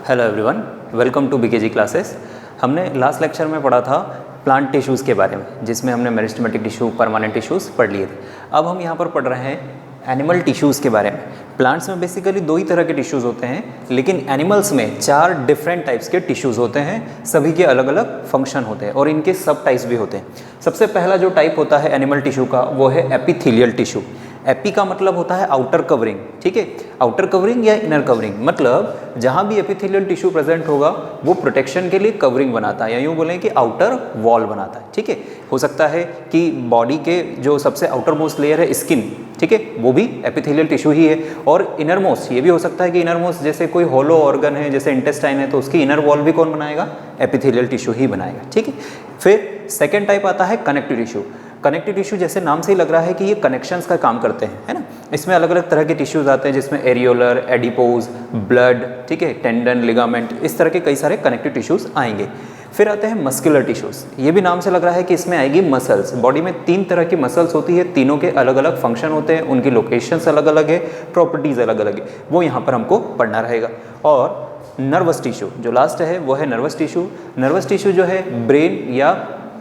Hello everyone, welcome to BKG classes. हमने last lecture में पढ़ा था प्लांट टिश्यूज़ के बारे में, जिसमें हमने मेरिस्टेमेटिक टिश्यू, परमानेंट टिश्यूज़ पढ़ लिए थे। अब हम यहाँ पर पढ़ रहे हैं एनिमल टिश्यूज़ के बारे में। प्लांट्स में बेसिकली दो ही तरह के टिश्यूज़ होते हैं, लेकिन एनिमल्स में 4 डिफरेंट टाइप्स के टिश्यूज़ होते हैं। सभी के अलग अलग फंक्शन होते हैं और इनके सब टाइप्स भी होते हैं। सबसे पहला जो टाइप होता है एनिमल टिश्यू का, वो है एपिथेलियल टिश्यू। एपी का मतलब होता है आउटर कवरिंग, ठीक है। आउटर कवरिंग या इनर कवरिंग, मतलब जहाँ भी एपिथेलियल टिश्यू प्रेजेंट होगा वो प्रोटेक्शन के लिए कवरिंग बनाता है, या यूँ बोलें कि आउटर वॉल बनाता है, ठीक है। हो सकता है कि बॉडी के जो सबसे आउटर मोस्ट लेयर है स्किन, ठीक है, वो भी एपिथेलियल टिश्यू ही है। और इनर मोस्ट ये भी हो सकता है कि इनर मोस्ट जैसे कोई होलो ऑर्गन है, जैसे इंटेस्टाइन है, तो उसकी इनर वॉल भी कौन बनाएगा? एपिथेलियल टिश्यू ही बनाएगा, ठीक है। फिर सेकेंड टाइप आता है कनेक्टिव टिश्यू। कनेक्टिव टिश्यू जैसे नाम से ही लग रहा है कि ये कनेक्शंस का काम करते हैं, है ना। इसमें अलग अलग तरह के टिश्यूज आते हैं, जिसमें एरियोलर, एडिपोज, ब्लड, ठीक है, टेंडन, लिगामेंट, इस तरह के कई सारे कनेक्टिव टिश्यूज आएंगे। फिर आते हैं मस्कुलर टिश्यूज। ये भी नाम से लग रहा है कि इसमें आएगी मसल्स। बॉडी में 3 तरह की मसल्स होती है, तीनों के अलग अलग फंक्शन होते हैं, उनकी लोकेशंस अलग अलग है, प्रॉपर्टीज़ अलग अलग है, वो यहाँ पर हमको पढ़ना रहेगा। और नर्वस टिश्यू जो लास्ट है वो है नर्वस टिश्यू। नर्वस टिश्यू जो है ब्रेन या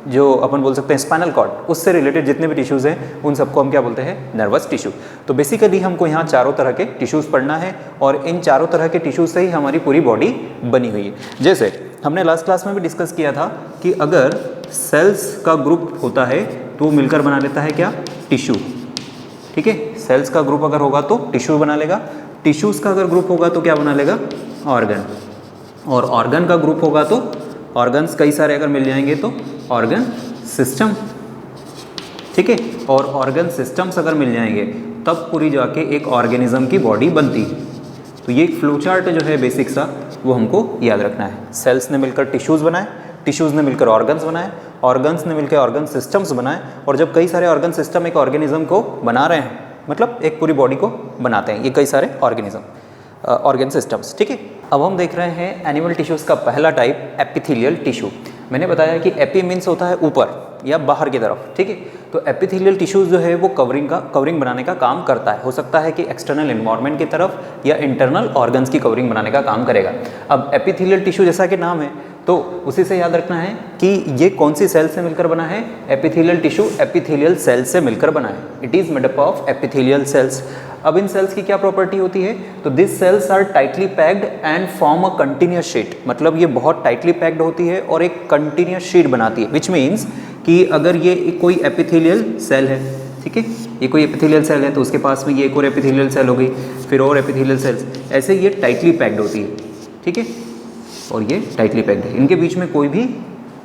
जो अपन बोल सकते हैं स्पाइनल कॉर्ड, उससे रिलेटेड जितने भी टिश्यूज़ हैं उन सबको हम क्या बोलते हैं? Nervous tissue. तो बेसिकली हमको यहाँ चारों तरह के टिश्यूज़ पढ़ना है और इन चारों तरह के टिश्यूज से ही हमारी पूरी बॉडी बनी हुई है। जैसे हमने लास्ट क्लास में भी डिस्कस किया था कि अगर सेल्स का ग्रुप होता है तो वो मिलकर बना लेता है क्या? टिश्यू, ठीक है। सेल्स का ग्रुप अगर होगा तो टिश्यू बना लेगा, टिश्यूज़ का अगर ग्रुप होगा तो क्या बना लेगा? ऑर्गन, और ऑर्गन का ग्रुप होगा तो ऑर्गन्स कई सारे अगर मिल जाएंगे तो ऑर्गन सिस्टम, ठीक है। और ऑर्गन सिस्टम्स अगर मिल जाएंगे तब पूरी जाके एक ऑर्गेनिज्म की बॉडी बनती है। तो ये एक फ्लो चार्ट जो है बेसिक सा, वो हमको याद रखना है। सेल्स ने मिलकर टिश्यूज़ बनाए, टिश्यूज़ ने मिलकर ऑर्गन्स बनाए, ऑर्गन्स ने मिलकर ऑर्गन सिस्टम्स बनाए, और जब कई सारे ऑर्गन सिस्टम एक ऑर्गेनिज्म को बना रहे हैं, मतलब एक पूरी बॉडी को बनाते हैं, ये कई सारे ऑर्गन सिस्टम्स, ठीक है। अब हम देख रहे हैं एनिमल टिश्यूज़ का पहला टाइप एपिथेलियल टिश्यू। मैंने बताया कि एपी मीन्स होता है ऊपर या बाहर की तरफ, ठीक है। तो एपिथेलियल टिश्यूज़ जो है वो कवरिंग बनाने का काम करता है। हो सकता है कि एक्सटर्नल एनवायरनमेंट की तरफ या इंटरनल ऑर्गन्स की कवरिंग बनाने का काम करेगा। अब एपिथेलियल टिश्यू जैसा कि नाम है तो उसी से याद रखना है कि ये कौन सी सेल से मिलकर बना है? एपिथेलियल टिश्यू एपिथेलियल सेल से मिलकर बना है। It is made up of epithelial cells. अब इन सेल्स की क्या प्रॉपर्टी होती है? तो this cells are tightly packed and form a continuous sheet. मतलब ये बहुत टाइटली पैक्ड होती है और एक कंटिन्यूस शीट बनाती है, विच मीन्स कि अगर ये कोई एपिथेलियल सेल है, ठीक है, ये कोई एपिथेलियल सेल है तो उसके पास में ये एक और एपिथेलियल सेल हो गई, फिर और एपिथेलियल सेल्स, ऐसे ये टाइटली पैक्ड होती है, ठीक है, और ये टाइटली पैक्ड है। इनके बीच में कोई भी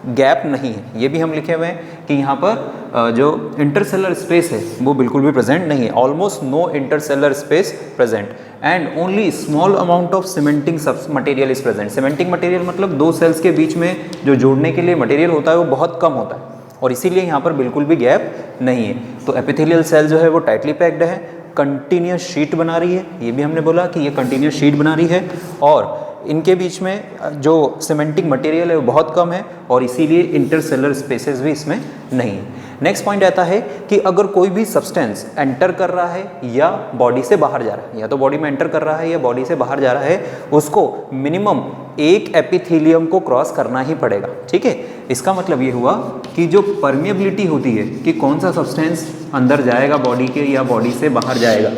गैप नहीं है। ये भी हम लिखे हुए हैं कि यहाँ पर जो इंटरसेलर स्पेस है वो बिल्कुल भी प्रेजेंट नहीं है। Almost no intercellular space present and only small amount of cementing material is present. Cementing material मतलब दो सेल्स के बीच में जो जोड़ने के लिए मटेरियल होता है वो बहुत कम होता है, और इसीलिए यहाँ पर बिल्कुल भी गैप नहीं है। तो एपिथेलियल सेल जो है वो टाइटली पैक्ड है, कंटिन्यूस शीट बना रही है। ये भी हमने बोला कि ये कंटिन्यूस शीट बना रही है, और इनके बीच में जो सीमेंटिंग मटेरियल है वो बहुत कम है, और इसीलिए इंटरसेलर स्पेसेस भी इसमें नहीं है। नेक्स्ट पॉइंट आता है कि अगर कोई भी सब्सटेंस एंटर कर रहा है या बॉडी से बाहर जा रहा है, या तो बॉडी में एंटर कर रहा है या बॉडी से बाहर जा रहा है, उसको मिनिमम एक एपिथेलियम को क्रॉस करना ही पड़ेगा, ठीक है। इसका मतलब ये हुआ कि जो परमिएबिलिटी होती है कि कौन सा सब्सटेंस अंदर जाएगा बॉडी के या बॉडी से बाहर जाएगा,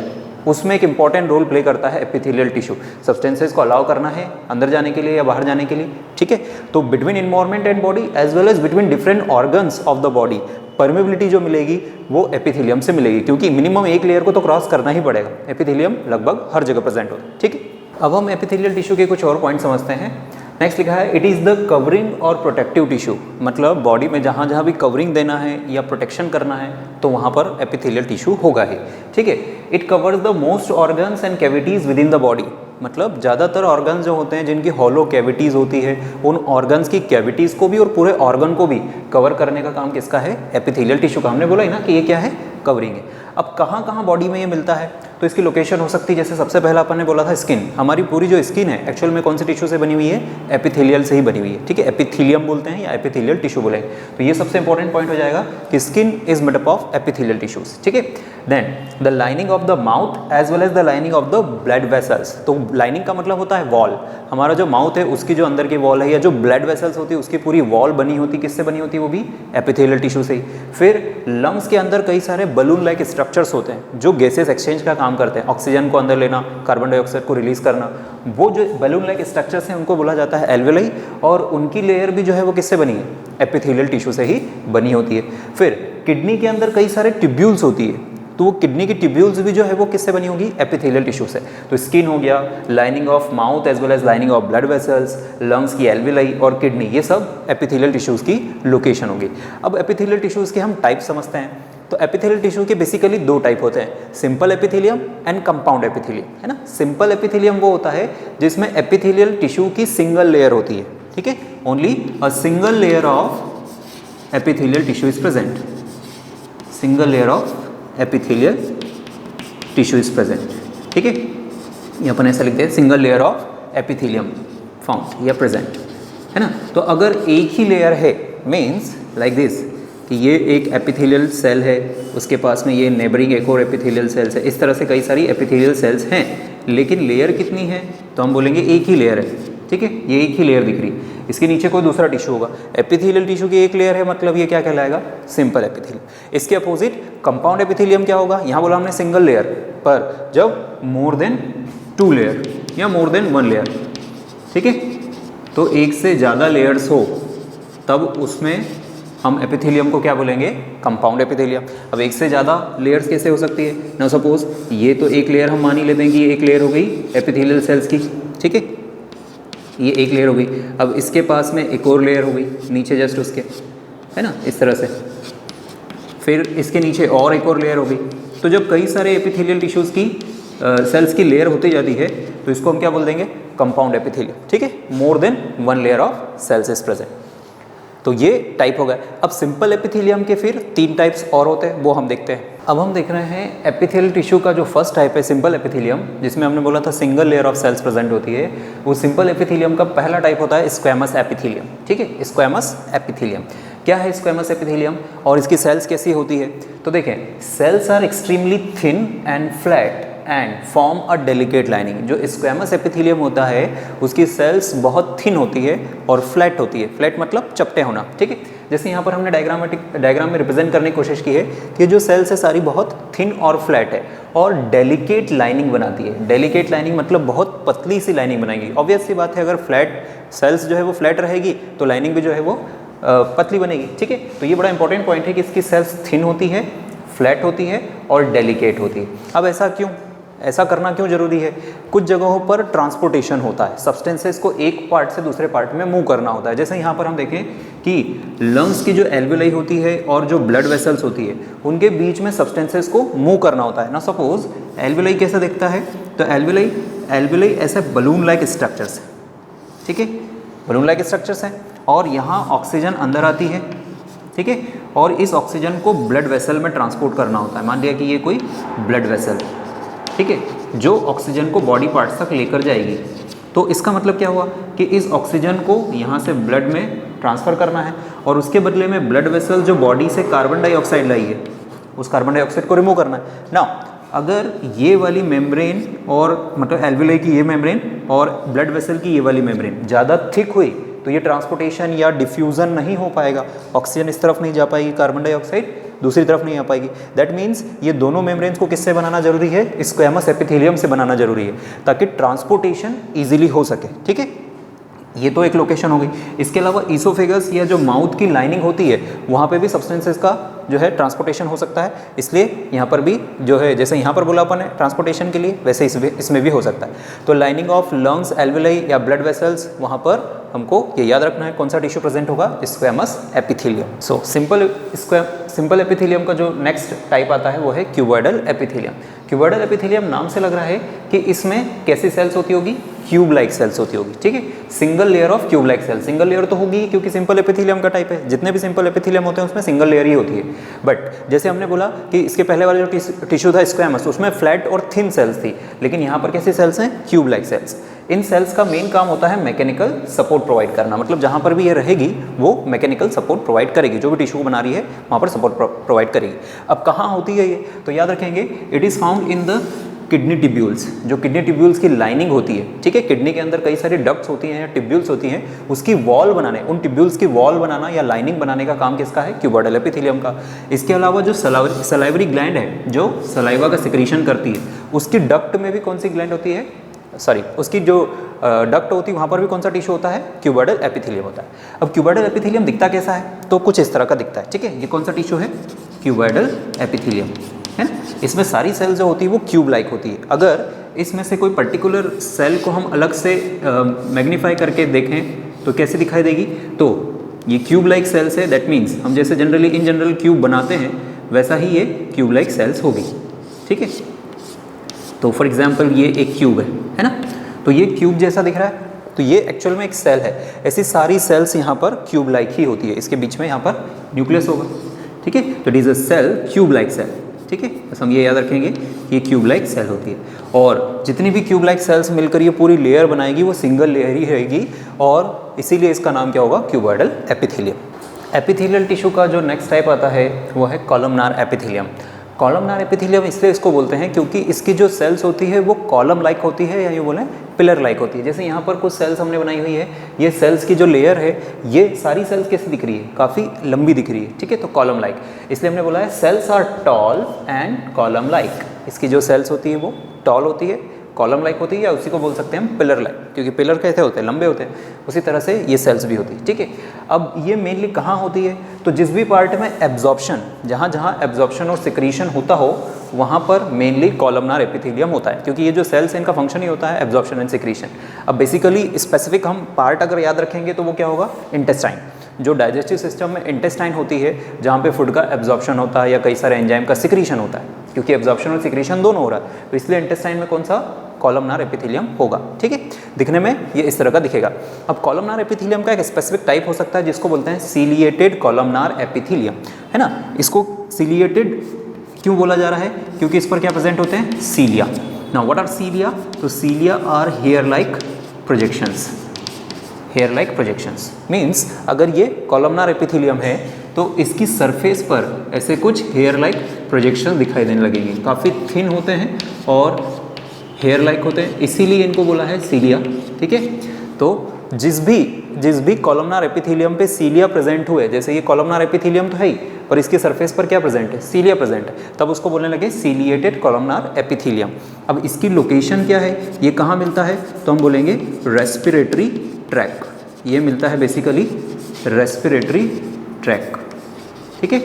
उसमें एक इंपॉर्टेंट रोल प्ले करता है एपिथेलियल टिश्यू। सब्सटेंसेस को अलाउ करना है अंदर जाने के लिए या बाहर जाने के लिए, ठीक है। तो between environment and body as well as between different organs of the body permeability जो मिलेगी वो एपिथेलियम से मिलेगी, क्योंकि मिनिमम एक लेयर को तो क्रॉस करना ही पड़ेगा। एपिथेलियम लगभग हर जगह प्रेजेंट होता है, ठीक है। अब हम एपिथेलियल टिश्यू के कुछ और पॉइंट समझते हैं। नेक्स्ट लिखा है इट इज़ द कवरिंग और प्रोटेक्टिव टिश्यू। मतलब बॉडी में जहाँ जहाँ भी कवरिंग देना है या प्रोटेक्शन करना है तो वहाँ पर एपिथेलियल टिश्यू होगा ही, ठीक है। It covers the most organs and cavities with in the body. मतलब ज़्यादातर ऑर्गन्स जो होते हैं जिनकी हॉलो कैविटीज़ होती है, उन ऑर्गन्स की कैविटीज़ को भी और पूरे ऑर्गन को भी कवर करने का काम किसका है? एपिथेलियल टिश्यू का। हमने बोला ही ना कि ये क्या है? कवरिंग है। अब कहाँ कहाँ बॉडी में ये मिलता है, तो इसकी लोकेशन हो सकती है, जैसे सबसे पहला अपन ने बोला था स्किन, हमारी पूरी जो स्किन है एक्चुअल में कौन से टिश्यू से बनी हुई है, एपिथेलियल से ही बनी हुई है, ठीक है, एपिथेलियम बोलते हैं या एपिथेलियल टिश्यू बोलेंगे। तो ये सबसे इंपॉर्टेंट पॉइंट हो जाएगा कि skin is made up of epithelial tissues, ठीक है। Then the lining of the mouth as well as the lining of the blood vessels, तो लाइनिंग का मतलब होता है वॉल, हमारा जो माउथ है उसकी जो अंदर की वॉल है या जो ब्लड वेसल्स होती है उसकी पूरी वॉल बनी होती है, किससे बनी होती है, वो भी एपिथेलियल टिश्यू से ही। फिर लंग्स के अंदर कई सारे बलून लाइक स्ट्रक्चर्स होते हैं जो गैसेस एक्सचेंज का काम करते हैं, ऑक्सीजन को अंदर लेना, कार्बन डाइऑक्साइड को रिलीज करना, वो जो बलून लाइक स्ट्रक्चर्स हैं उनको बोला जाता है एल्वेलाई, और उनकी लेयर भी जो है वो किससे बनी है, एपिथेलियल टिश्यू से ही बनी होती है। फिर किडनी के अंदर कई सारे ट्यूब्यूल्स होती है, तो वो किडनी की ट्यूब्यूल्स भी जो है वो किससे बनी होगी, एपिथेलियल टिश्यू से। तो स्किन हो गया, lining of mouth as well as lining of blood vessels, lungs की एल्वेलाई और किडनी, ये सब एपिथेलियल टिश्यूज़ की लोकेशन होगी। अब एपिथेलियल टिश्यूज़ के हम टाइप समझते हैं, तो एपिथेलियल टिश्यू के बेसिकली दो टाइप होते हैं, simple epithelium and compound epithelium, है ना। सिंपल एपिथेलियम वो होता है जिसमें एपिथेलियल टिश्यू की सिंगल लेयर होती है, ठीक है, only a single layer of epithelial tissue is present, single layer of epithelial tissue is present, ठीक है, ये अपन ऐसा लिखते हैं single layer of epithelium found या प्रेजेंट, है ना। तो अगर एक ही लेयर है मीन्स लाइक दिस कि ये एक एपिथेलियल सेल है, उसके पास में ये नेबरिंग एक और एपिथेलियल सेल्स है, इस तरह से कई सारी एपिथेलियल सेल्स हैं, लेकिन लेयर कितनी है, तो हम बोलेंगे एक ही लेयर है, ठीक है, ये एक ही लेयर दिख रही है, इसके नीचे कोई दूसरा टिश्यू होगा। एपिथेलियल टिश्यू की एक लेयर है, मतलब ये क्या कहलाएगा, सिंपल एपिथेलियम। इसके अपोजिट कंपाउंड एपिथेलियम क्या होगा, यहाँ बोला हमने सिंगल लेयर, पर जब मोर देन 2 लेयर या मोर देन 1 लेयर, ठीक है, तो एक से ज़्यादा लेयर्स हो तब उसमें हम एपिथेलियम को क्या बोलेंगे, कंपाउंड एपिथेलियम। अब एक से ज़्यादा लेयर्स कैसे हो सकती है, ना सपोज ये तो एक लेयर हम मान ही लेते हैं कि ये एक लेयर हो गई एपिथेलियल सेल्स की, ठीक है, ये एक लेयर हो गई। अब इसके पास में एक और लेयर हो गई नीचे जस्ट उसके, है ना, इस तरह से, फिर इसके नीचे और एक और लेयर हो गई। तो जब कई सारे एपिथेलियल टिश्यूज़ की सेल्स की लेयर होती जाती है तो इसको हम क्या बोल देंगे, कंपाउंड एपिथेलियम, ठीक है, more than 1 layer of cells is present. तो ये टाइप हो गया। अब सिंपल एपिथेलियम के फिर 3 टाइप्स और होते हैं, वो हम देखते हैं। अब हम देख रहे हैं एपिथेलियल टिश्यू का जो फर्स्ट टाइप है सिंपल एपिथेलियम, जिसमें हमने बोला था single layer of cells present होती है, वो सिंपल एपिथेलियम का पहला टाइप होता है स्क्वैमस एपिथेलियम, ठीक है, स्क्वैमस एपिथेलियम। क्या है स्क्वैमस एपिथेलियम और इसकी सेल्स कैसी होती है, तो देखें cells are extremely thin and flat and form a delicate lining. जो स्क्वैमस एपिथेलियम होता है उसकी सेल्स बहुत थिन होती है और फ्लैट होती है, फ्लैट मतलब चपटे होना, ठीक है। जैसे यहाँ पर हमने डायग्राम में रिप्रेजेंट करने की कोशिश की है कि जो सेल्स है सारी बहुत थिन और फ्लैट है और डेलिकेट लाइनिंग बनाती है। डेलिकेट लाइनिंग मतलब बहुत पतली सी लाइनिंग बनाएगी। ऑब्वियस सी बात है, अगर फ्लैट सेल्स जो है वो फ्लैट रहेगी तो लाइनिंग भी जो है वो पतली बनेगी, ठीक है। तो ये बड़ा इंपॉर्टेंट पॉइंट है कि इसकी सेल्स थिन होती है, फ्लैट होती है और डेलिकेट होती है। अब ऐसा क्यों, ऐसा करना क्यों जरूरी है, कुछ जगहों पर ट्रांसपोर्टेशन होता है, सब्सटेंसेस को एक पार्ट से दूसरे पार्ट में मूव करना होता है। जैसे यहाँ पर हम देखें कि लंग्स की जो एल्वेलाई होती है और जो ब्लड वेसल्स होती है उनके बीच में सब्सटेंसेस को मूव करना होता है ना। सपोज एल्वेलाई कैसा दिखता है, तो एल्वेलाई ऐसे बलून लाइक स्ट्रक्चर्स है, ठीक है, बलून लाइक स्ट्रक्चर्स हैं और यहाँ ऑक्सीजन अंदर आती है, ठीक है, और इस ऑक्सीजन को ब्लड वेसल में ट्रांसपोर्ट करना होता है। मान लिया कि ये कोई ब्लड वेसल, ठीक है, जो ऑक्सीजन को बॉडी पार्ट्स तक लेकर जाएगी। तो इसका मतलब क्या हुआ कि इस ऑक्सीजन को यहाँ से ब्लड में ट्रांसफ़र करना है और उसके बदले में ब्लड वेसल जो बॉडी से कार्बन डाइऑक्साइड लाई है उस कार्बन डाइऑक्साइड को रिमूव करना है ना। अगर ये वाली मेम्ब्रेन और मतलब एल्वेलाई की ये मेम्ब्रेन और ब्लड वेसल की ये वाली मेम्ब्रेन ज़्यादा थिक हुई तो ये ट्रांसपोर्टेशन या डिफ्यूज़न नहीं हो पाएगा, ऑक्सीजन इस तरफ नहीं जा पाएगी, कार्बन डाइऑक्साइड दूसरी तरफ नहीं आ पाएगी। दैट मीन्स ये दोनों मेम्ब्रेन्स को किससे बनाना जरूरी है, स्क्वैमस एपिथेलियम से बनाना जरूरी है ताकि ट्रांसपोर्टेशन ईजिली हो सके, ठीक है। ये तो एक लोकेशन हो गई। इसके अलावा ईसोफेगस या जो माउथ की लाइनिंग होती है वहाँ पे भी सब्सटेंसेस का जो है ट्रांसपोर्टेशन हो सकता है, इसलिए यहाँ पर भी जो है जैसे यहाँ पर बोला अपन है ट्रांसपोर्टेशन के लिए, वैसे इसमें भी हो सकता है। तो लाइनिंग ऑफ लंग्स, एल्वेलाई या ब्लड वेसल्स वहाँ पर हमको ये याद रखना है कौन सा टिश्यू प्रेजेंट होगा, squamous epithelium. So simple epithelium का जो नेक्स्ट टाइप आता है वो है क्यूबॉइडल एपिथेलियम। क्यूबॉइडल एपिथेलियम नाम से लग रहा है कि इसमें कैसी सेल्स होती होगी, क्यूब लाइक सेल्स होती होगी, ठीक है। Single layer of cube like cell, single layer तो होगी क्योंकि सिंपल एपिथेलियम का टाइप है, जितने भी सिंपल एपिथेलियम होते हैं उसमें सिंगल लेयर ही होती है। बट जैसे हमने बोला कि इसके पहले वाला जो टिश्यू था स्क्वैमस, उसमें फ्लैट और थिन सेल्स थी, लेकिन यहाँ पर कैसी सेल्स हैं, क्यूब लाइक सेल्स। इन सेल्स का मेन काम होता है मैकेनिकल सपोर्ट प्रोवाइड करना, मतलब जहाँ पर भी ये रहेगी वो मैकेनिकल सपोर्ट प्रोवाइड करेगी, जो भी टिश्यू बना रही है वहाँ पर सपोर्ट प्रोवाइड करेगी। अब कहाँ होती है ये, तो याद रखेंगे it is found in the kidney tubules. जो किडनी टिब्यूल्स की लाइनिंग होती है, ठीक है, किडनी के अंदर कई सारी डक्ट्स होती हैं या टिब्यूल्स होती हैं, उसकी वॉल बनाने, उन टिब्यूल्स की वॉल बनाना या लाइनिंग बनाने का काम किसका है, क्यूबॉइडल एपिथेलियम का। इसके अलावा जो सलाइवरी ग्लैंड है जो सलाइवा का सिक्रीशन करती है, उसकी डक्ट में भी कौन सी ग्लैंड होती है, सॉरी उसकी जो डक्ट होती है वहाँ पर भी कौन सा टिश्यू होता है, क्यूबॉइडल एपिथेलियम होता है। अब क्यूबॉइडल एपिथेलियम दिखता कैसा है, तो कुछ इस तरह का दिखता है, ठीक है। ये कौन सा टिश्यू है, क्यूबॉइडल एपिथेलियम है। इसमें सारी सेल जो होती है वो क्यूब लाइक होती है। अगर इसमें से कोई पर्टिकुलर सेल को हम अलग से मैग्नीफाई करके देखें तो कैसे दिखाई देगी, तो ये क्यूब लाइक सेल्स है, दैट मीन्स हम जैसे जनरली इन जनरल क्यूब बनाते हैं वैसा ही ये क्यूब लाइक सेल्स होगी, ठीक है। तो फॉर एग्जाम्पल ये एक क्यूब है ना, तो ये क्यूब जैसा दिख रहा है, तो ये एक्चुअल में एक सेल है। ऐसी सारी सेल्स यहाँ पर क्यूब लाइक ही होती है, इसके बीच में यहाँ पर न्यूक्लियस होगा, ठीक है। तो it is a cell, cube like cell, ठीक है। बस हम ये याद रखेंगे कि ये क्यूब लाइक सेल होती है, और जितनी भी क्यूब लाइक सेल्स मिलकर ये पूरी लेयर बनाएगी वो सिंगल लेयर ही रहेगी, और इसीलिए इसका नाम क्या होगा, क्यूबॉइडल एपिथेलियम। एपिथेलियल टिश्यू का जो नेक्स्ट टाइप आता है वो है कॉलमनार एपिथेलियम। कॉलमनार एपिथेलियम इसलिए इसको बोलते हैं क्योंकि इसकी जो सेल्स होती है वो कॉलम लाइक होती है, या ये बोलें पिलर लाइक होती है। जैसे यहाँ पर कुछ सेल्स हमने बनाई हुई है, ये सेल्स की जो लेयर है, ये सारी सेल्स कैसी दिख रही है, काफ़ी लंबी दिख रही है, ठीक है, तो कॉलम लाइक। इसलिए हमने बोला है cells are tall and column like. इसकी जो सेल्स होती है वो टॉल होती है, कॉलम लाइक होती है, या उसी को बोल सकते हैं हम पिलर लाइक, क्योंकि पिलर कैसे होते हैं, लंबे होते हैं, उसी तरह से ये सेल्स भी होती है, ठीक है। अब ये मेनली कहाँ होती है, तो जिस भी पार्ट में एब्जॉर्प्शन, जहाँ जहाँ एब्जॉर्प्शन और सिक्रीशन होता हो वहाँ पर मेनली कॉलमनार एपिथेलियम होता है, क्योंकि ये जो सेल्स हैं इनका फंक्शन ही होता है एब्जॉर्प्शन एंड सिक्रीशन। अब बेसिकली स्पेसिफिक हम पार्ट अगर याद रखेंगे तो वो क्या होगा, इंटेस्टाइन। जो डाइजेस्टिव सिस्टम में इंटेस्टाइन होती है, जहाँ पे फूड का एब्जॉर्प्शन होता है या कई सारे एंजाइम का सिक्रीशन होता है, क्योंकि एब्जॉर्प्शन और सिक्रीशन दोनों हो रहा है, तो इसलिए इंटेस्टाइन में कौन सा, कॉलमनार एपिथेलियम होगा, ठीक है। दिखने में ये इस तरह का दिखेगा। अब कॉलमनार एपिथेलियम का एक स्पेसिफिक टाइप हो सकता है जिसको बोलते हैं सीलिएटेड कॉलमनार एपिथेलियम, है ना। इसको सीलिएटेड क्यों बोला जा रहा है, क्योंकि इस पर क्या प्रेजेंट होते हैं, cilia. Now what are cilia, तो cilia are hair like projections. Hair like projections means अगर ये कॉलमनार एपिथेलियम है तो इसकी सरफेस पर ऐसे कुछ हेयर लाइक प्रोजेक्शन दिखाई देने लगेगी, काफ़ी थिन होते हैं और हेयर लाइक होते हैं, इसीलिए इनको बोला है सीलिया, ठीक है। तो जिस भी कॉलमनार एपिथेलियम पे सीलिया प्रेजेंट हुए, जैसे ये कॉलमनार एपिथेलियम तो है ही, और इसके सरफेस पर क्या प्रेजेंट है, सीलिया प्रेजेंट है, तब उसको बोलने लगे सीलिएटेड कॉलमनार एपिथेलियम। अब इसकी लोकेशन क्या है, ये कहाँ मिलता है, तो हम बोलेंगे रेस्पिरेटरी ट्रैक। ये मिलता है बेसिकली रेस्पिरेटरी ट्रैक, ठीक है।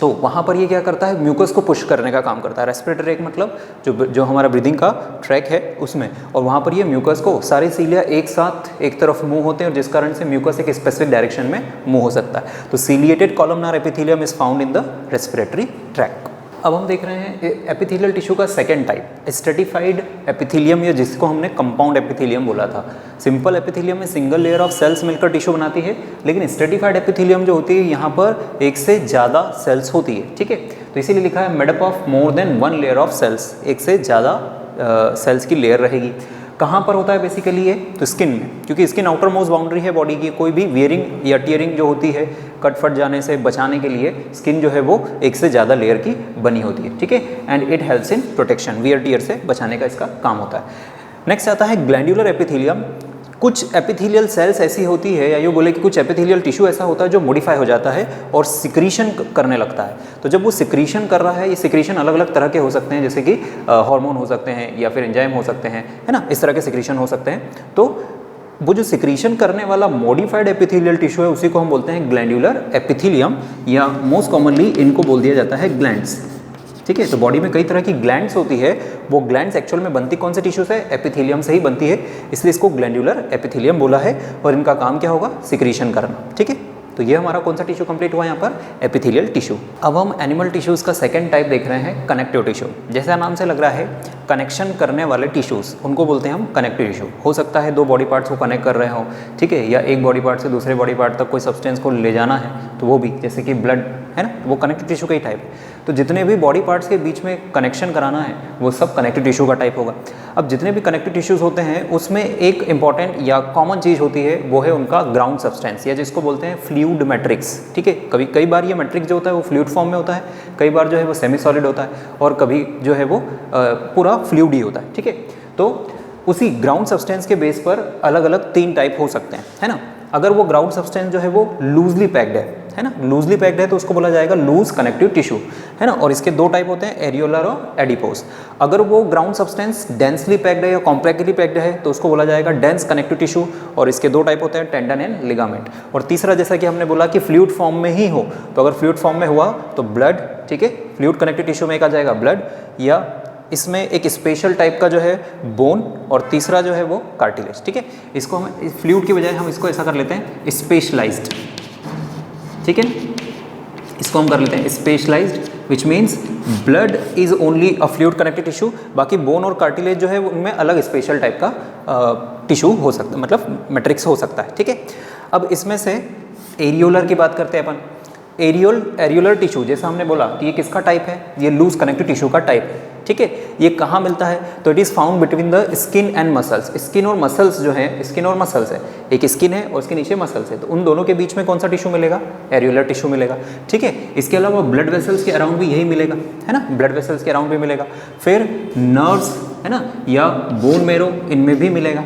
तो वहाँ पर ये क्या करता है, म्यूकस को पुश करने का काम करता है। रेस्पिरेटरी ट्रैक मतलब जो हमारा ब्रीदिंग का ट्रैक है उसमें, और वहाँ पर ये म्यूकस को, सारे सीलिया एक साथ एक तरफ मूव होते हैं और जिस कारण से म्यूकस एक स्पेसिफिक डायरेक्शन में मूव हो सकता है। तो ciliated columnar epithelium is found in the respiratory tract. अब हम देख रहे हैं एपिथेलियल टिश्यू का सेकंड टाइप, स्ट्रेटिफाइड एपिथेलियम, या जिसको हमने कंपाउंड एपिथेलियम बोला था। सिंपल एपिथेलियम में सिंगल लेयर ऑफ सेल्स मिलकर टिश्यू बनाती है, लेकिन स्ट्रेटिफाइड एपिथेलियम जो होती है यहाँ पर एक से ज़्यादा सेल्स होती है, ठीक है। तो इसीलिए लिखा है made up of more than one layer of cells, एक से ज़्यादा सेल्स की लेयर रहेगी। कहाँ पर होता है बेसिकली ये, तो स्किन में, क्योंकि स्किन आउटर मोस्ट बाउंड्री है बॉडी की। कोई भी वियरिंग या टियरिंग जो होती है, कट फट जाने से बचाने के लिए स्किन जो है वो एक से ज़्यादा लेयर की बनी होती है, ठीक है। And it helps in protection, wear tear से बचाने का इसका काम होता है। नेक्स्ट आता है ग्लैंडुलर एपिथेलियम। कुछ एपिथेलियल सेल्स ऐसी होती है, या यूँ बोले कि कुछ एपिथेलियल टिश्यू ऐसा होता है जो मॉडिफाई हो जाता है और सिक्रीशन करने लगता है। तो जब वो सिक्रीशन कर रहा है, ये सिक्रीशन अलग अलग तरह के हो सकते हैं, जैसे कि हार्मोन हो सकते हैं या फिर एंजाइम हो सकते हैं, है ना, इस तरह के सिक्रीशन हो सकते हैं। तो वो जो सिक्रीशन करने वाला मॉडिफाइड एपिथेलियल टिश्यू है उसी को हम बोलते हैं ग्लैंडुलर एपिथेलियम, या मोस्ट कॉमनली इनको बोल दिया जाता है ग्लैंड्स। ठीक है। तो बॉडी में कई तरह की ग्लैंड्स होती है, वो ग्लैंड्स एक्चुअल में बनती कौन से टिश्यू से? एपिथेलियम से ही बनती है, इसलिए इसको ग्लैंडुलर एपिथेलियम बोला है। और इनका काम क्या होगा? सिक्रीशन करना, ठीक है। तो ये हमारा कौन सा टिश्यू कंप्लीट हुआ यहाँ पर? Epithelial tissue. अब हम एनिमल टिश्यूज़ का सेकंड टाइप देख रहे हैं, कनेक्टिव टिश्यू। जैसा नाम से लग रहा है, कनेक्शन करने वाले टिश्यूज़, उनको बोलते हैं हम कनेक्टिव टिश्यू। हो सकता है दो बॉडी पार्ट्स को कनेक्ट कर रहे हो, ठीक है, या एक बॉडी पार्ट से दूसरे बॉडी पार्ट तक कोई सब्सटेंस को ले जाना है, तो वो भी, जैसे कि ब्लड है ना, वो कनेक्टिव टिश्यू का ही टाइप है। तो जितने भी बॉडी पार्ट्स के बीच में कनेक्शन कराना है, वो सब कनेक्टिव टिश्यू का टाइप होगा। अब जितने भी कनेक्टिव टिश्यूज़ होते हैं, उसमें एक इंपॉर्टेंट या कॉमन चीज़ होती है, वो है उनका ग्राउंड सब्सटेंस, या जिसको बोलते हैं फ्लूइड मैट्रिक्स, ठीक है। कई बार ये मैट्रिक्स जो होता है वो फ्लूइड फॉर्म में होता है, कई बार जो है वो सेमी सॉलिड होता है, और कभी जो है वो पूरा फ्लूइड ही होता है, ठीक है। तो उसी ग्राउंड सब्सटेंस के बेस पर अलग अलग 3 टाइप हो सकते हैं, है ना। अगर वो ग्राउंड सब्सटेंस जो है वो लूजली पैक्ड है ना, लूजली पैक्ड है, तो उसको बोला जाएगा लूज कनेक्टिव टिश्यू, है ना। और इसके 2 टाइप होते हैं, एरियोलर और एडिपोज। अगर वो ग्राउंड सब्सटेंस डेंसली पैक्ड है या कॉम्पैक्टली पैक्ड है, तो उसको बोला जाएगा डेंस कनेक्टिव टिश्यू, और इसके 2 टाइप होते हैं, टेंडन एंड लिगामेंट। और तीसरा, जैसा कि हमने बोला कि फ्लूइड फॉर्म में ही हो, तो अगर फ्लूइड फॉर्म में हुआ तो ब्लड, ठीक है, फ्लूइड कनेक्टिव टिश्यू में एक आ जाएगा ब्लड, या इसमें एक स्पेशल टाइप का जो है बोन, और तीसरा जो है वो कार्टिलेज, ठीक है। इसको हम फ्लूइड की बजाय हम इसको ऐसा कर लेते हैं स्पेशलाइज्ड, ठीक है। इसको हम कर लेते हैं specialised, which means blood is only a fluid connective tissue, बाकी बोन और कार्टिलेज जो है उनमें अलग स्पेशल टाइप का टिश्यू हो सकता है, मतलब मैट्रिक्स हो सकता है, ठीक है। अब इसमें से एरियोलर की बात करते हैं अपन। एरियोलर टिश्यू, जैसा हमने बोला कि ये किसका टाइप है? ये लूज कनेक्टिव टिश्यू का टाइप है, ठीक है। ये कहाँ मिलता है? तो it is found between the skin and muscles. Skin और मसल्स जो है, स्किन और मसल्स है, एक स्किन है और उसके नीचे मसल्स है, तो उन दोनों के बीच में कौन सा टिश्यू मिलेगा? एरियोलर टिश्यू मिलेगा, ठीक है। इसके अलावा ब्लड वेसल्स के अराउंड भी यही मिलेगा, है ना, ब्लड वेसल्स के अराउंड भी मिलेगा। फिर नर्व्स, है ना, या बोन मेरो, इनमें भी मिलेगा,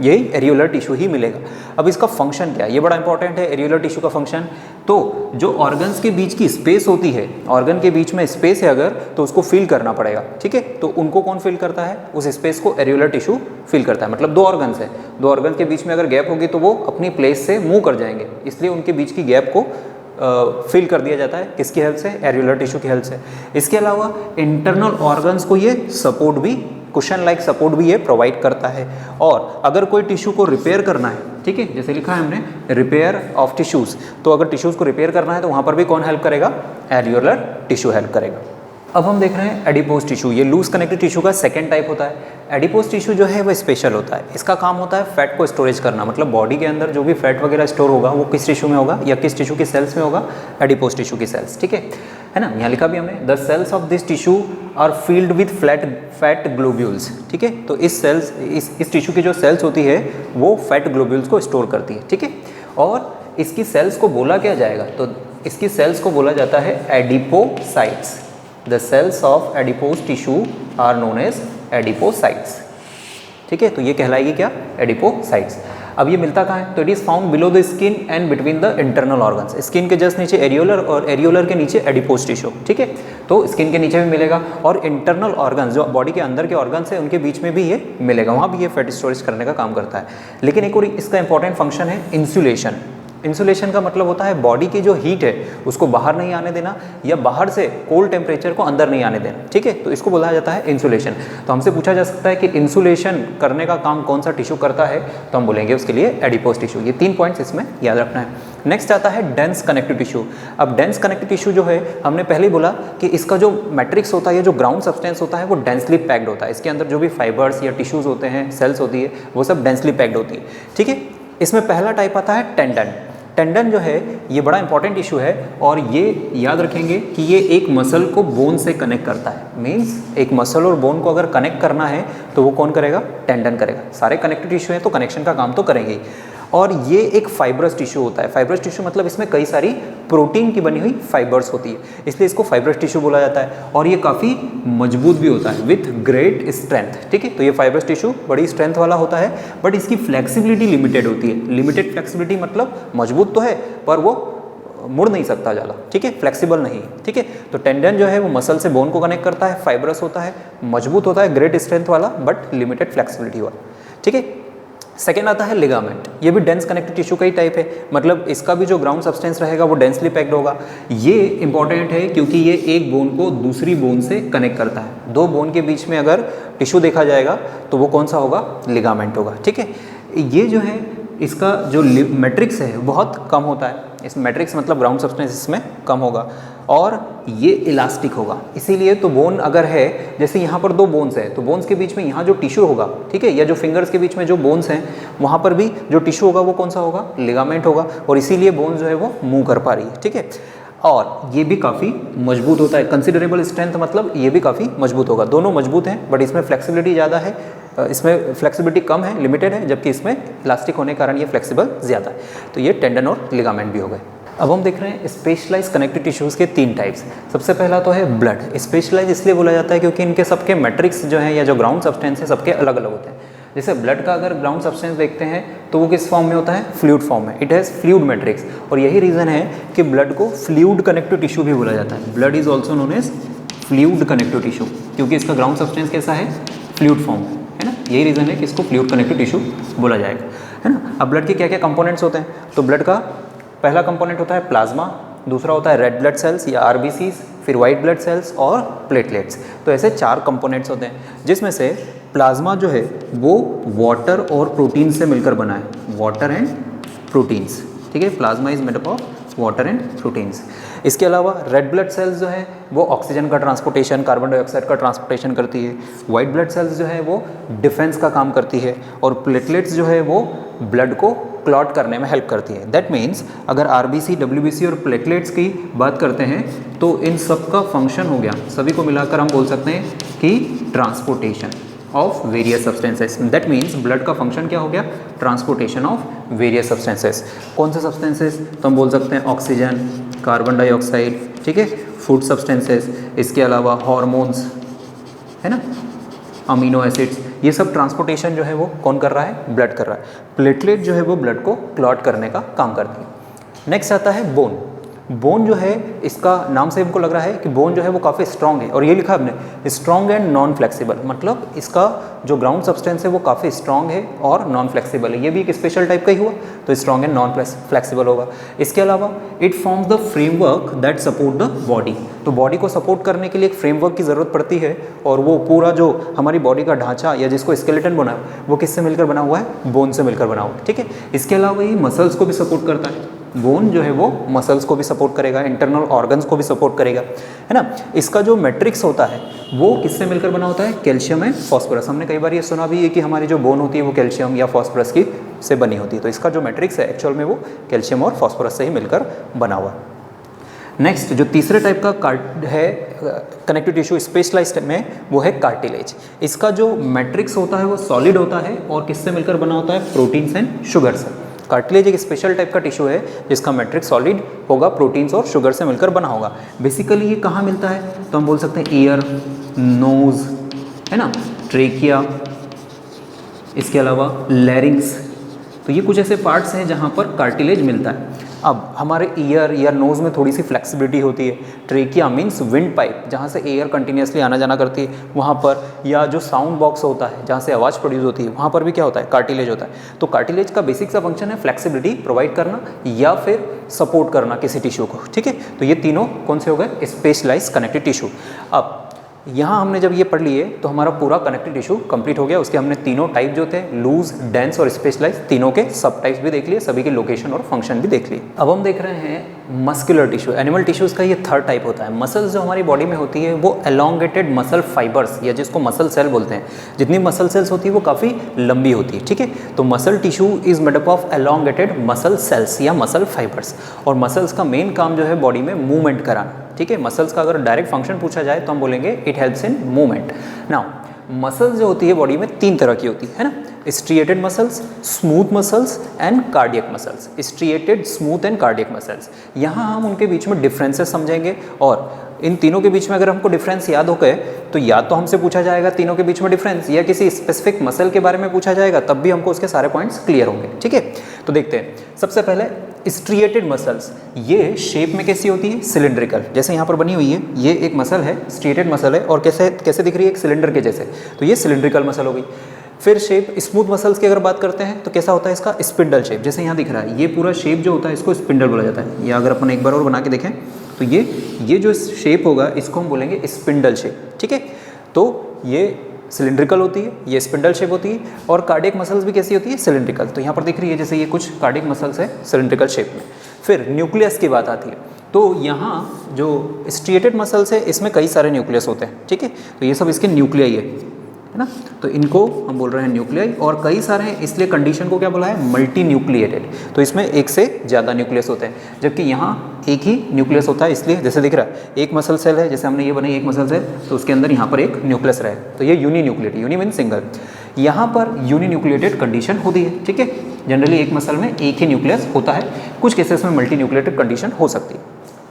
यही एरियोलर टिश्यू ही मिलेगा। अब इसका फंक्शन क्या है? ये बड़ा इंपॉर्टेंट है, एरियोलर टिश्यू का फंक्शन। तो जो ऑर्गन्स के बीच की स्पेस होती है, ऑर्गन के बीच में स्पेस है अगर, तो उसको फिल करना पड़ेगा, ठीक है। तो उनको कौन फिल करता है? उस स्पेस को एरियोलर टिश्यू फिल करता है। मतलब 2 ऑर्गन्स है, 2 ऑर्गन के बीच में अगर गैप होगी तो वो अपनी प्लेस से मूव कर जाएंगे, इसलिए उनके बीच की गैप को फिल कर दिया जाता है, किसकी हेल्प से? एरियोलर टिश्यू की हेल्प से। इसके अलावा इंटरनल ऑर्गन्स को ये सपोर्ट भी, कुशन लाइक सपोर्ट भी ये प्रोवाइड करता है। और अगर कोई टिश्यू को रिपेयर करना है, ठीक है, जैसे लिखा है हमने रिपेयर ऑफ टिश्यूज़, तो अगर टिश्यूज़ को रिपेयर करना है तो वहाँ पर भी कौन हेल्प करेगा? एरियोलर टिश्यू हेल्प करेगा। अब हम देख रहे हैं एडिपोज टिश्यू। ये लूज कनेक्टिव टिश्यू का सेकंड टाइप होता है। एडिपोज टिश्यू जो है वो स्पेशल होता है, इसका काम होता है फैट को स्टोरेज करना, मतलब बॉडी के अंदर जो भी फैट वगैरह स्टोर होगा वो किस टिश्यू में होगा या किस टिश्यू की सेल्स में होगा? एडिपोज टिश्यू की सेल्स, ठीक है ना। यहाँ लिखा भी हमने, the cells of this tissue are filled with fat globules, ठीक है। तो इस टिश्यू की जो सेल्स होती है वो फैट ग्लोब्यूल्स को स्टोर करती है, ठीक है। और इसकी सेल्स को बोला क्या जाएगा? तो इसकी सेल्स को बोला जाता है adipocytes. The cells of adipose tissue are known as adipocytes, ठीक है। तो ये कहलाएगी क्या? एडिपोसाइट्स। अब ये मिलता कहाँ है? तो it is found below the skin and between the internal organs. Skin के जस्ट नीचे एरियोलर और एरियोलर के नीचे एडिपोज टिश्यू, ठीक है। तो स्किन के नीचे भी मिलेगा, और इंटरनल ऑर्गन्स जो बॉडी के अंदर के ऑर्गन्स है उनके बीच में भी ये मिलेगा, वहाँ भी ये फैट स्टोरेज करने का काम करता है। लेकिन एक और इसका इंपॉर्टेंट फंक्शन है इंसुलेशन। इंसुलेशन का मतलब होता है बॉडी की जो हीट है उसको बाहर नहीं आने देना, या बाहर से कोल्ड टेम्परेचर को अंदर नहीं आने देना, ठीक है। तो इसको बोला जाता है इंसुलेशन। तो हमसे पूछा जा सकता है कि इंसुलेशन करने का काम कौन सा टिश्यू करता है, तो हम बोलेंगे उसके लिए एडिपोज टिश्यू। ये 3 पॉइंट्स इसमें याद रखना है। नेक्स्ट आता है डेंस कनेक्टिव टिश्यू। अब डेंस कनेक्टिव टिश्यू जो है, हमने पहले ही बोला कि इसका जो मैट्रिक्स होता है, जो ग्राउंड सब्सटेंस होता है, वो डेंसली पैक्ड होता है। इसके अंदर जो भी फाइबर्स या टिश्यूज़ होते हैं, सेल्स होती है, वो सब डेंसली पैक्ड होती है, ठीक है। इसमें पहला टाइप आता है टेंडन। टेंडन जो है ये बड़ा इंपॉर्टेंट इशू है, और ये याद रखेंगे कि ये एक मसल को बोन से कनेक्ट करता है। मींस एक मसल और बोन को अगर कनेक्ट करना है तो वो कौन करेगा? टेंडन करेगा। सारे कनेक्टिव टिश्यू हैं तो कनेक्शन का काम तो करेंगे ही। और ये एक फाइब्रस टिश्यू होता है। फाइब्रस टिश्यू मतलब इसमें कई सारी प्रोटीन की बनी हुई फाइबर्स होती है, इसलिए इसको फाइब्रस टिश्यू बोला जाता है। और ये काफ़ी मजबूत भी होता है विथ ग्रेट स्ट्रेंथ, ठीक है। तो ये फाइब्रस टिश्यू बड़ी स्ट्रेंथ वाला होता है, बट इसकी फ्लेक्सिबिलिटी लिमिटेड होती है। लिमिटेड फ्लेक्सिबिलिटी मतलब मजबूत तो है पर वो मुड़ नहीं सकता ज़्यादा, ठीक है, फ्लेक्सिबल नहीं, ठीक है। तो टेंडन जो है वो मसल से बोन को कनेक्ट करता है, फाइब्रस होता है, मजबूत होता है, ग्रेट स्ट्रेंथ वाला, बट लिमिटेड फ्लेक्सिबिलिटी वाला, ठीक है। सेकेंड आता है लिगामेंट। ये भी डेंस कनेक्टिव टिश्यू का ही टाइप है, मतलब इसका भी जो ग्राउंड सब्सटेंस रहेगा वो डेंसली पैक्ड होगा। ये इंपॉर्टेंट है क्योंकि ये एक बोन को दूसरी बोन से कनेक्ट करता है। दो बोन के बीच में अगर टिश्यू देखा जाएगा तो वो कौन सा होगा, लिगामेंट होगा। ठीक है, ये जो है इसका जो मैट्रिक्स है बहुत कम होता है, इस मैट्रिक्स मतलब ग्राउंड सब्सटेंस इसमें कम होगा और ये इलास्टिक होगा। इसीलिए तो बोन अगर है, जैसे यहाँ पर दो बोन्स है तो बोन्स के बीच में यहाँ जो टिश्यू होगा, ठीक है, या जो फिंगर्स के बीच में जो बोन्स हैं वहाँ पर भी जो टिश्यू होगा वो कौन सा होगा, लिगामेंट होगा। और इसीलिए बोन जो है वो मूव कर पा रही है। ठीक है, और ये भी काफ़ी मजबूत होता है, कंसिडरेबल स्ट्रेंथ मतलब ये भी काफ़ी मजबूत होगा। दोनों मजबूत हैं बट इसमें फ्लेक्सिबिलिटी ज़्यादा है, इसमें फ्लेक्सिबिलिटी कम है, लिमिटेड है, जबकि इसमें इलास्टिक होने के कारण ये फ्लेक्सिबल ज़्यादा है। तो ये टेंडन और लिगामेंट भी हो गए। अब हम देख रहे हैं स्पेशलाइज कनेक्टिव टिश्यूज़ के 3 टाइप्स। सबसे पहला तो है ब्लड। स्पेशलाइज इसलिए बोला जाता है क्योंकि इनके सबके मैट्रिक्स जो हैं या जो ग्राउंड सब्सटेंस है सबके अलग अलग होते हैं। जैसे ब्लड का अगर ग्राउंड सब्सटेंस देखते हैं तो वो किस फॉर्म में होता है, फ्लूइड फॉर्म में। इट हैज़ फ्लूइड मैट्रिक्स और यही रीज़न है कि ब्लड को फ्लूइड कनेक्टिव टिश्यू भी बोला जाता है। Blood is also known as fluid connective tissue क्योंकि इसका ग्राउंड सब्सटेंस कैसा है, फ्लूइड फॉर्म है ना। यही रीज़न है कि इसको फ्लूइड कनेक्टिव टिश्यू बोला जाएगा, है ना। अब ब्लड के क्या क्या कंपोनेंट्स होते हैं, तो ब्लड का पहला कंपोनेंट होता है प्लाज्मा, दूसरा होता है रेड ब्लड सेल्स या आरबीसीज, फिर वाइट ब्लड सेल्स और प्लेटलेट्स। तो ऐसे 4 कंपोनेंट्स होते हैं जिसमें से प्लाज्मा जो है वो वाटर और प्रोटीन से मिलकर बना है, वाटर एंड प्रोटीन्स। ठीक है, plasma is made up of water and proteins. इसके अलावा रेड ब्लड सेल्स जो है वो ऑक्सीजन का ट्रांसपोर्टेशन, कार्बन डाइऑक्साइड का ट्रांसपोर्टेशन करती है। वाइट ब्लड सेल्स जो है वो डिफेंस का काम करती है और प्लेटलेट्स जो है वो ब्लड को क्लॉट करने में हेल्प करती है। दैट मीन्स अगर आरबीसी, डब्ल्यूबीसी और प्लेटलेट्स की बात करते हैं तो इन सब का फंक्शन हो गया, सभी को मिलाकर हम बोल सकते हैं कि transportation of various substances. That means blood का फंक्शन क्या हो गया, ट्रांसपोर्टेशन ऑफ वेरियस सब्सटेंसेस। कौन से सब्सटेंसेस, तो हम बोल सकते हैं ऑक्सीजन, कार्बन डाइऑक्साइड, ठीक है, फूड सब्सटेंसेस, इसके अलावा हार्मोन्स, है ना, अमीनो एसिड्स। ये सब ट्रांसपोर्टेशन जो है वो कौन कर रहा है, ब्लड कर रहा है। प्लेटलेट जो है वो ब्लड को क्लॉट करने का काम करती है। नेक्स्ट आता है बोन। बोन जो है, इसका नाम से हमको लग रहा है कि बोन जो है वो काफ़ी स्ट्रॉन्ग है और ये लिखा हमने स्ट्रॉन्ग एंड नॉन फ्लेक्सिबल, मतलब इसका जो ग्राउंड सब्सटेंस है वो काफ़ी स्ट्रॉन्ग है और नॉन फ्लेक्सिबल है। ये भी एक स्पेशल टाइप का ही हुआ, तो स्ट्रॉन्ग एंड नॉन फ्लेक्सिबल होगा। इसके अलावा it forms the framework that support the body. तो बॉडी को सपोर्ट करने के लिए एक फ्रेमवर्क की ज़रूरत पड़ती है और वो पूरा जो हमारी बॉडी का ढांचा या जिसको स्केलेटन बना है वो किससे मिलकर बना हुआ है, बोन से मिलकर बना हुआ है। ठीक है, इसके अलावा ये मसल्स को भी सपोर्ट करता है। बोन जो है वो मसल्स को भी सपोर्ट करेगा, इंटरनल ऑर्गन्स को भी सपोर्ट करेगा, है ना। इसका जो मैट्रिक्स होता है वो किससे मिलकर बना होता है, कैल्शियम एंड फॉस्फोरस। हमने कई बार ये सुना भी है कि हमारी जो बोन होती है वो कैल्शियम या फॉस्फोरस की से बनी होती है। तो इसका जो मैट्रिक्स है एक्चुअल में वो कैल्शियम और फॉस्फोरस से ही मिलकर बना हुआ। नेक्स्ट जो तीसरे टाइप का है कनेक्टिव टिश्यू स्पेशलाइज्ड में, वो है कार्टिलेज। इसका जो मैट्रिक्स होता है वो सॉलिड होता है और किससे मिलकर बना होता है, प्रोटीन्स एंड शुगर से। कार्टिलेज एक स्पेशल टाइप का टिश्यू है जिसका मैट्रिक्स सॉलिड होगा, प्रोटीन्स और शुगर से मिलकर बना होगा। बेसिकली ये कहाँ मिलता है, तो हम बोल सकते हैं ईयर, नोज, है ना, ट्रेकिया, इसके अलावा लैरिंग्स। तो ये कुछ ऐसे पार्ट्स हैं जहाँ पर कार्टिलेज मिलता है। अब हमारे ईयर या नोज़ में थोड़ी सी फ्लेक्सिबिलिटी होती है। ट्रेकिया मीन्स विंड पाइप, जहाँ से एयर कंटिन्यूसली आना जाना करती है वहाँ पर, या जो साउंड बॉक्स होता है जहाँ से आवाज़ प्रोड्यूस होती है वहाँ पर भी क्या होता है, कार्टिलेज होता है। तो कार्टिलेज का बेसिक सा फंक्शन है फ्लेक्सिबिलिटी प्रोवाइड करना या फिर सपोर्ट करना किसी टिश्यू को। ठीक है, तो ये तीनों कौन से हो गए, स्पेशलाइज कनेक्टिव टिश्यू। अब यहाँ हमने जब ये पढ़ लिए तो हमारा पूरा कनेक्टिव टिश्यू कंप्लीट हो गया। उसके हमने तीनों टाइप जो थे, लूज, डेंस और स्पेशलाइज, तीनों के सब टाइप्स भी देख लिए, सभी के लोकेशन और फंक्शन भी देख लिए। अब हम देख रहे हैं मस्कुलर टिश्यू। एनिमल टिश्यूज़ का ये थर्ड टाइप होता है। मसल्स जो हमारी बॉडी में होती है वो एलोंगेटेड मसल फाइबर्स या जिसको मसल सेल बोलते हैं, जितनी मसल सेल्स होती है वो काफ़ी लंबी होती है। ठीक है, तो muscle tissue is made up of elongated muscle cells या मसल फाइबर्स। और मसल्स का मेन काम जो है बॉडी में मूवमेंट कराना। ठीक है, मसल्स का अगर डायरेक्ट फंक्शन पूछा जाए तो हम बोलेंगे it helps in movement. Now muscles जो होती है बॉडी में 3 तरह की होती है ना, striated muscles, smooth muscles and cardiac muscles. Striated, smooth and cardiac muscles, यहाँ हम उनके बीच में डिफरेंसेस समझेंगे और इन तीनों के बीच में अगर हमको डिफरेंस याद हो गए तो या तो हमसे पूछा जाएगा तीनों के बीच में डिफरेंस, या किसी स्पेसिफिक मसल के बारे में पूछा जाएगा, तब भी हमको उसके सारे पॉइंट्स क्लियर होंगे। ठीक है, तो देखते हैं। सबसे पहले स्ट्रिएटेड मसल्स, ये शेप में कैसी होती है, सिलिंड्रिकल, जैसे यहाँ पर बनी हुई है। ये एक मसल है, स्ट्रिएटेड मसल है और कैसे कैसे दिख रही है, एक सिलेंडर के जैसे, तो ये सिलिंड्रिकल मसल हो गई। फिर शेप स्मूथ मसल्स की अगर बात करते हैं तो कैसा होता है इसका स्पिंडल शेप, जैसे यहाँ दिख रहा है ये पूरा शेप जो होता है इसको स्पिंडल बोला जाता है। या अगर अपन एक बार और बना के देखें तो ये जो शेप होगा इसको हम बोलेंगे स्पिंडल शेप, ठीक है। तो ये सिलिंड्रिकल होती है, ये स्पिंडल शेप होती है। और कार्डियक मसल्स भी कैसी होती है, सिलिंड्रिकल। तो यहाँ पर दिख रही है जैसे ये कुछ कार्डियक मसल्स है सिलिंड्रिकल शेप में। फिर न्यूक्लियस की बात आती है, तो यहाँ जो स्ट्रिएटेड मसल्स है इसमें कई सारे न्यूक्लियस होते हैं, ठीक है। तो ये सब इसके न्यूक्लियाई है ना, तो इनको हम बोल रहे हैं न्यूक्लियाई। और कई सारे हैं इसलिए कंडीशन को क्या बोला है, मल्टी न्यूक्लिएटेड। तो इसमें एक से ज़्यादा न्यूक्लियस होते हैं, जबकि यहाँ एक ही न्यूक्लियस होता है। इसलिए जैसे दिख रहा है एक मसल सेल है, जैसे हमने ये बनाई एक मसल सेल, तो उसके अंदर यहाँ पर एक न्यूक्लियस रहे, तो ये uninucleated, uni mean single. यहाँ पर यूनी न्यूक्लिएटेड कंडीशन होती है, ठीक है। जनरली एक मसल में एक ही न्यूक्लियस होता है, कुछ केसेस में मल्टी न्यूक्लिएटेड कंडीशन हो सकती है,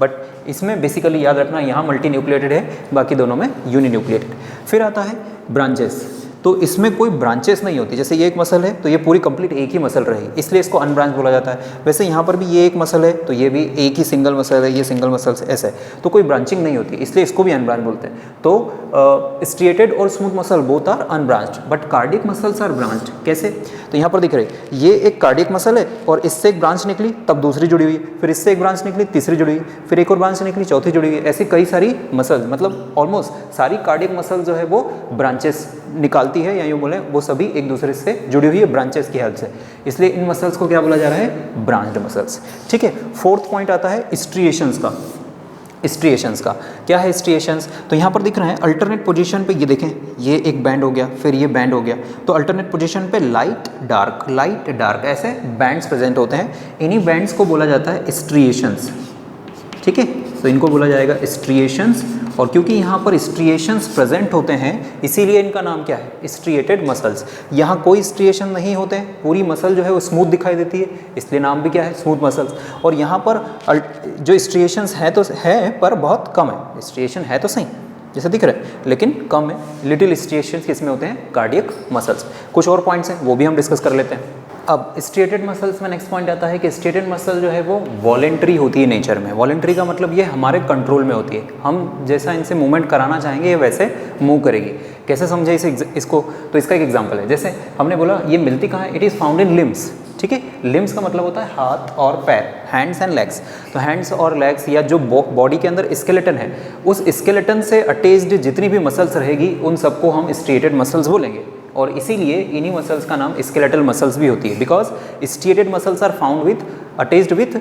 बट इसमें बेसिकली याद रखना यहाँ मल्टी न्यूक्लिएटेड है, बाकी दोनों में यूनी न्यूक्लिएटेड। फिर आता है ब्रांचेस, तो इसमें कोई ब्रांचेस नहीं होती। जैसे ये एक मसल है तो ये पूरी कंप्लीट एक ही मसल रहेगी, इसलिए इसको अनब्रांच बोला जाता है। वैसे यहाँ पर भी ये एक मसल है तो ये भी एक ही सिंगल मसल है, ये सिंगल मसल ऐसा है, तो कोई ब्रांचिंग नहीं होती, इसलिए इसको भी अनब्रांच बोलते हैं। तो स्ट्रिएटेड और smooth muscle both are unbranched, but cardiac muscles are branched. कैसे, तो यहाँ पर दिख रही है ये एक कार्डियक मसल है और इससे एक ब्रांच निकली तब दूसरी जुड़ी हुई, फिर इससे एक ब्रांच निकली तीसरी जुड़ी हुई, फिर एक और ब्रांच निकली चौथी जुड़ी हुई। ऐसी कई सारी मसल्स, मतलब ऑलमोस्ट सारी कार्डियक मसल जो है वो ब्रांचेस निकालती है, या यूँ बोले वो सभी एक दूसरे से जुड़ी हुई है ब्रांचेस की हेल्प से, इसलिए इन मसल्स को क्या बोला जा रहा है, ब्रांच्ड मसल्स, ठीक है। फोर्थ पॉइंट आता है स्ट्रिएशंस का। स्ट्रिएशंस का क्या है, स्ट्रिएशंस तो यहाँ पर दिख रहे हैं अल्टरनेट पोजीशन पे, ये देखें ये एक बैंड हो गया, फिर ये बैंड हो गया, तो अल्टरनेट पोजीशन पे लाइट डार्क ऐसे बैंड्स प्रेजेंट होते हैं। इन्हीं बैंड्स को बोला जाता है स्ट्रिएशंस, ठीक है। तो इनको बोला जाएगा स्ट्रिएशंस, और क्योंकि यहाँ पर स्ट्रिएशंस प्रेजेंट होते हैं इसीलिए इनका नाम क्या है, स्ट्रिएटेड मसल्स। यहाँ कोई स्ट्रिएशन नहीं होते हैं, पूरी मसल जो है वो स्मूथ दिखाई देती है, इसलिए नाम भी क्या है, स्मूथ मसल्स। और यहाँ पर जो स्ट्रिएशंस है तो है पर बहुत कम है, स्ट्रिएशन है तो सही जैसे दिख रहा है लेकिन कम है। लिटिल स्ट्रिएशंस किसमें होते हैं, कार्डियक मसल्स। कुछ और पॉइंट्स हैं वो भी हम डिस्कस कर लेते हैं। अब स्ट्रिएटेड मसल्स में नेक्स्ट पॉइंट आता है कि स्ट्रिएटेड मसल जो है वो वॉलेंट्री होती है नेचर में। वॉलेंट्री का मतलब ये हमारे कंट्रोल में होती है, हम जैसा इनसे मूवमेंट कराना चाहेंगे ये वैसे मूव करेगी। कैसे समझे इसको, तो इसका एक एग्जांपल है, जैसे हमने बोला ये मिलती कहाँ है, it is found in limbs, ठीक है। लिम्स का मतलब होता है हाथ और पैर, हैंड्स एंड लेग्स। तो हैंड्स और लेग्स या जो बॉडी के अंदर स्केलेटन है, उस स्केलेटन से अटैच्ड जितनी भी मसल्स रहेगी उन सबको हम स्ट्रिएटेड मसल्स बोलेंगे। और इसीलिए इन्हीं मसल्स का नाम स्केलेटल मसल्स भी होती है, because striated muscles are found with attached with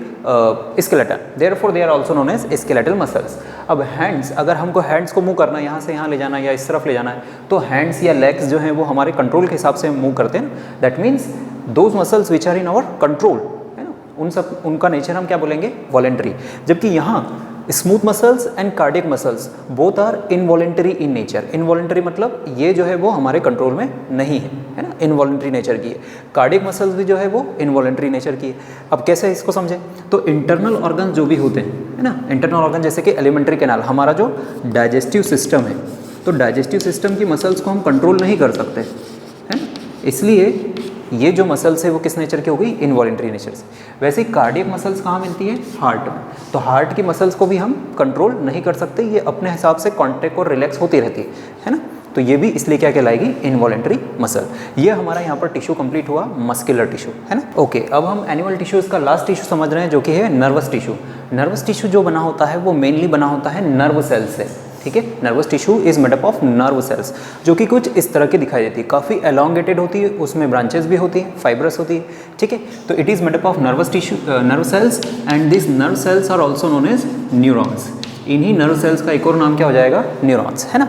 skeleton, therefore they are also known as skeletal muscles. अब हैंड्स, अगर हमको हैंड्स को मूव करना है, यहाँ से यहाँ ले जाना है या इस तरफ ले जाना है, तो हैंड्स या लेग्स जो हैं वो हमारे कंट्रोल के हिसाब से मूव करते हैं। That means those muscles which are in our control, है ना, उनका नेचर हम क्या बोलेंगे, वॉलेंट्री। जबकि यहाँ smooth muscles and cardiac muscles both are involuntary in nature. Involuntary मतलब ये जो है वो हमारे कंट्रोल में नहीं है ना, इनवॉलेंटरी नेचर की है। कार्डियक मसल्स भी जो है वो इनवॉलेंटरी नेचर की है। अब कैसे इसको समझें, तो इंटरनल ऑर्गन जो भी होते हैं, है ना, इंटरनल ऑर्गन जैसे कि एलिमेंट्री कैनाल, हमारा जो डाइजेस्टिव सिस्टम है, तो डाइजेस्टिव सिस्टम की मसल्स को हम कंट्रोल नहीं कर सकते, है ना, इसलिए ये जो मसल्स है वो किस नेचर की हो गई, इनवॉलेंट्री नेचर से। वैसे ही कार्डियक मसल्स कहाँ मिलती है, हार्ट में। तो हार्ट की मसल्स को भी हम कंट्रोल नहीं कर सकते, ये अपने हिसाब से कॉन्ट्रैक्ट और रिलैक्स होती रहती है ना। तो ये भी इसलिए क्या कहलाएगी, इनवॉलेंट्री मसल। ये हमारा यहाँ पर टिश्यू कंप्लीट हुआ, मस्कुलर टिश्यू, है ना। ओके, अब हम एनिमल टिश्यूज़ का लास्ट टिश्यू समझ रहे हैं जो कि है नर्वस टिश्यू। नर्वस टिश्यू जो बना होता है वो मेनली बना होता है नर्व सेल्स से, ठीक है। Nervous tissue is made up of nerve cells, जो कि कुछ इस तरह की दिखाई देती है, काफ़ी एलोंगेटेड होती है, उसमें ब्रांचेस भी होती हैं, फाइब्रस होती है, ठीक है। तो it is made up of nervous tissue, nerve cells, and this nerve cells are also known as neurons. इन्हीं नर्व सेल्स का एक और नाम क्या हो जाएगा, न्यूरॉन्स, है ना।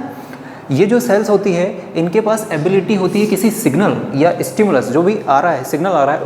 ये जो सेल्स होती है इनके पास एबिलिटी होती है किसी सिग्नल या स्टिमुलस जो भी आ रहा है, सिग्नल आ रहा है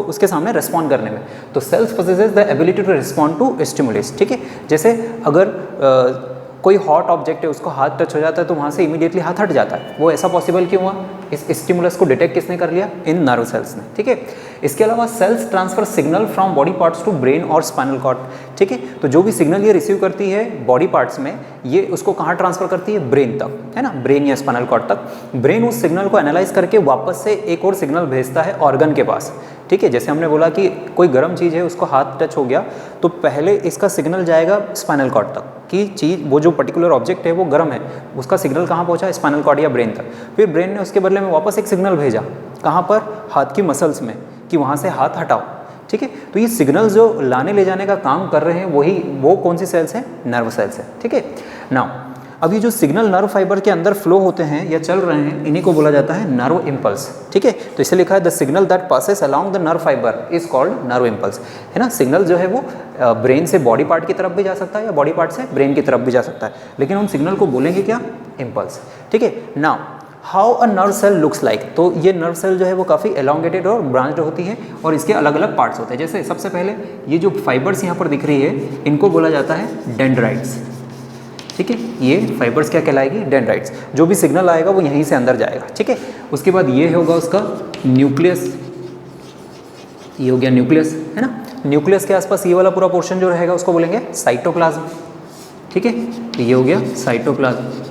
उसके सामने रिस्पॉन्ड करने में। तो cells possesses the ability to respond to stimulus, ठीक है। जैसे अगर कोई हॉट ऑब्जेक्ट है, उसको हाथ टच हो जाता है तो वहाँ से इमीडिएटली हाथ हट जाता है, वो ऐसा पॉसिबल क्यों हुआ, इस स्टिमुलस को डिटेक्ट किसने कर लिया, इन नर्व सेल्स ने, ठीक है। इसके अलावा cells transfer signal from body parts to brain और स्पाइनल कॉर्ड, ठीक है। तो जो भी सिग्नल ये रिसीव करती है बॉडी पार्ट्स में, ये उसको कहाँ ट्रांसफर करती है, ब्रेन तक, है ना, ब्रेन या स्पाइनल कॉर्ड तक। ब्रेन उस सिग्नल को एनालाइज करके वापस से एक और सिग्नल भेजता है ऑर्गन के पास, ठीक है। जैसे हमने बोला कि कोई गर्म चीज़ है, उसको हाथ टच हो गया तो पहले इसका सिग्नल जाएगा स्पाइनल कॉर्ड तक कि चीज़, वो जो पर्टिकुलर ऑब्जेक्ट है वो गर्म है, उसका सिग्नल कहाँ पहुँचा, स्पाइनल कॉर्ड या ब्रेन तक। फिर ब्रेन ने उसके बदले में वापस एक सिग्नल भेजा, कहाँ पर, हाथ की मसल्स में, कि वहाँ से हाथ हटाओ, ठीक है। तो ये सिग्नल जो लाने ले जाने का काम कर रहे हैं वो कौन सी सेल्स हैं, नर्व सेल्स हैं, ठीक है। नाउ अब ये जो सिग्नल नर्व फाइबर के अंदर फ्लो होते हैं या चल रहे हैं, इन्हीं को बोला जाता है नर्व इम्पल्स, ठीक है। तो इसे लिखा है the signal that passes along the nerve fibre is called nerve impulse, है ना। सिग्नल जो है वो ब्रेन से बॉडी पार्ट की तरफ भी जा सकता है या बॉडी पार्ट से ब्रेन की तरफ भी जा सकता है, लेकिन हम सिग्नल को बोलेंगे क्या, इम्पल्स, ठीक है। Now how a nerve cell looks like, तो ये नर्व सेल जो है वो काफ़ी एलोंगेटेड और ब्रांच्ड होती है और इसके अलग अलग पार्ट्स होते हैं। जैसे सबसे पहले ये जो फाइबर्स यहाँ पर दिख रही है, इनको बोला जाता है डेंड्राइट्स, ठीक है। ये फाइबर्स क्या कहलाएगी, डेंड्राइट्स। जो भी सिग्नल आएगा वो यहीं से अंदर जाएगा, ठीक है। उसके बाद ये होगा उसका न्यूक्लियस, ये हो गया न्यूक्लियस, है ना। न्यूक्लियस के आसपास ये वाला पूरा पोर्शन जो रहेगा उसको बोलेंगे साइटोप्लाज्म, ठीक है। तो ये हो गया साइटोप्लाज्म,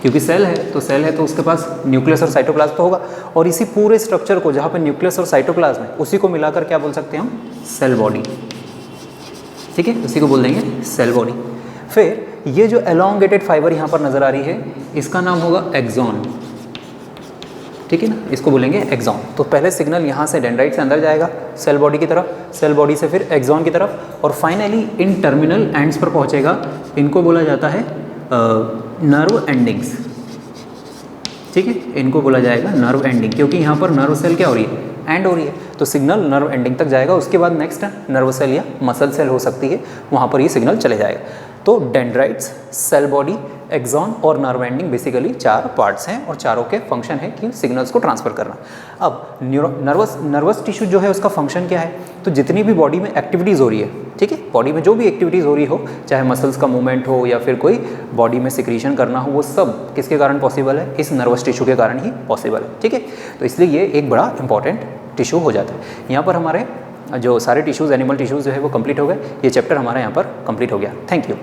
क्योंकि सेल है तो उसके पास न्यूक्लियस और साइटोप्लाज्म तो होगा। और इसी पूरे स्ट्रक्चर को जहाँ पे न्यूक्लियस और साइटोप्लाज्म है, उसी को मिलाकर क्या बोल सकते हैं हम, सेल बॉडी, ठीक है। उसी को बोल देंगे सेल बॉडी। फिर ये जो एलोंगेटेड फाइबर यहाँ पर नज़र आ रही है, इसका नाम होगा एक्सॉन, ठीक है ना, इसको बोलेंगे एक्सॉन। तो पहले सिग्नल यहाँ से डेंड्राइट से अंदर जाएगा सेल बॉडी की तरफ, सेल बॉडी से फिर एक्सॉन की तरफ, और फाइनली इन टर्मिनल एंड्स पर पहुँचेगा। इनको बोला जाता है नर्व एंडिंग्स, ठीक है। इनको बोला जाएगा नर्व एंडिंग, क्योंकि यहाँ पर नर्व सेल क्या हो रही है, एंड हो रही है, तो सिग्नल नर्व एंडिंग तक जाएगा। उसके बाद नेक्स्ट नर्व सेल या मसल सेल हो सकती है, वहाँ पर ये सिग्नल चले जाएगा। तो डेंड्राइट्स, सेल बॉडी, एक्सॉन और नर्व एंडिंग बेसिकली 4 पार्ट्स हैं और चारों के फंक्शन है कि सिग्नल्स को ट्रांसफ़र करना। अब नर्वस टिश्यू जो है उसका फंक्शन क्या है, तो जितनी भी बॉडी में एक्टिविटीज़ हो रही है, ठीक है, बॉडी में जो भी एक्टिविटीज़ हो रही हो, चाहे मसल्स का मूवमेंट हो या फिर कोई बॉडी में सिक्रीशन करना हो, वो सब किसके कारण पॉसिबल है, इस नर्वस टिश्यू के कारण ही पॉसिबल है, ठीक है। तो इसलिए ये एक बड़ा इंपॉर्टेंट टिश्यू हो जाता है। यहाँ पर हमारे जो सारे टिश्यूज़, एनिमल टिश्यूज़ जो है वो कंप्लीट हो गए। ये चैप्टर हमारा यहाँ पर कंप्लीट हो गया। Thank you.